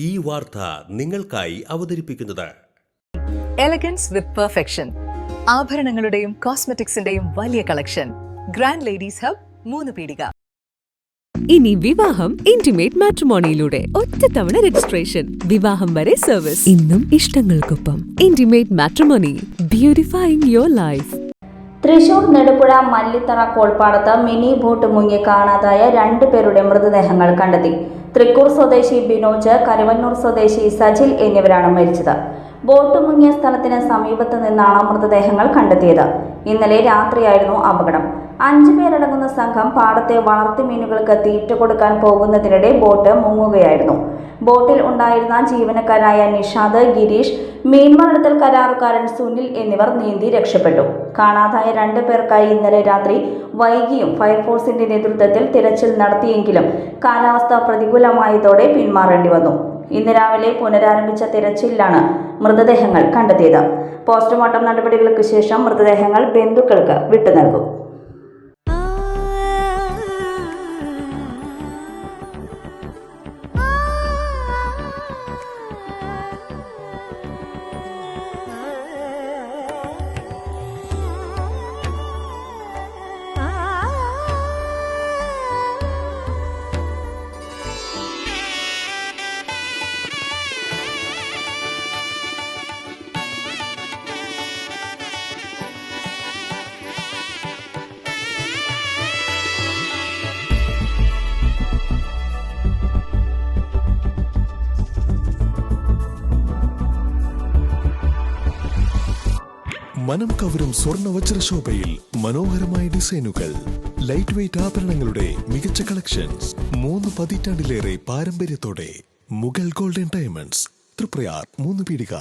ഈ വാർത്ത നിങ്ങൾക്കായി അവതരിപ്പിക്കുന്നത് എലഗൻസ് വിത്ത് പെർഫെക്ഷൻ, ആഭരണങ്ങളുടെയും കോസ്മെറ്റിക്സിന്റെയും വലിയ കളക്ഷൻ. ഗ്രാൻഡ് ലേഡീസ് ഹബ്, 3 പീടിക. ഇനി വിവാഹം ഇന്റിമേറ്റ് മാട്രിമോണിയിലൂടെ ഒറ്റത്തവണ രജിസ്ട്രേഷൻ, വിവാഹം വരെ സർവീസ്. ഇന്നും ഇഷ്ടങ്ങൾക്കൊപ്പം intimate matrimony, beautifying your life. Thrissur Nedupuzha Mallithara കോൾപ്പാടത്ത് മിനി ബോട്ട് മുങ്ങി കാണാതായ 2 പേരുടെ മൃതദേഹങ്ങൾ കണ്ടെത്തി. തൃക്കൂർ സ്വദേശി ബിനോജ്, കരുവന്നൂർ സ്വദേശി സജിൽ എന്നിവരാണ് മരിച്ചത്. ബോട്ട് മുങ്ങിയ സ്ഥലത്തിന് സമീപത്ത് നിന്നാണ് മൃതദേഹങ്ങൾ കണ്ടെത്തിയത്. ഇന്നലെ രാത്രിയായിരുന്നു അപകടം. 5 പേരടങ്ങുന്ന സംഘം പാടത്തെ വളർത്തുമീനുകൾക്ക് തീറ്റ കൊടുക്കാൻ പോകുന്നതിനിടെ ബോട്ട് മുങ്ങുകയായിരുന്നു. ബോട്ടിൽ ഉണ്ടായിരുന്ന ജീവനക്കാരായ നിഷാദ്, ഗിരീഷ്, മീൻവളർത്തൽ കരാറുകാരൻ സുനിൽ എന്നിവർ നീന്തി രക്ഷപ്പെട്ടു. കാണാതായ 2 പേർക്കായി ഇന്നലെ രാത്രി വൈകിയും ഫയർഫോഴ്സിന്റെ നേതൃത്വത്തിൽ തിരച്ചിൽ നടത്തിയെങ്കിലും കാലാവസ്ഥ പ്രതികൂലമായതോടെ പിന്മാറേണ്ടി വന്നു. ഇന്ന് രാവിലെ പുനരാരംഭിച്ച തിരച്ചിലിലാണ് മൃതദേഹങ്ങൾ കണ്ടെത്തിയത്. പോസ്റ്റ്മോർട്ടം നടപടികൾക്ക് ശേഷം മൃതദേഹങ്ങൾ ബന്ധുക്കൾക്ക് വിട്ടുനൽകും. മനം കവരും സ്വർണ്ണ വജ്രശോഭയിൽ മനോഹരമായ ഡിസൈനുകൾ, ലൈറ്റ് വെയ്റ്റ് ആഭരണങ്ങളുടെ മികച്ച കളക്ഷൻസ്, 3 പതിറ്റാണ്ടിലേറെ പാരമ്പര്യത്തോടെ മുഗൾ ഗോൾഡൻ ഡയമണ്ട്സ്, തൃപ്രയാർ 3 പീടിക.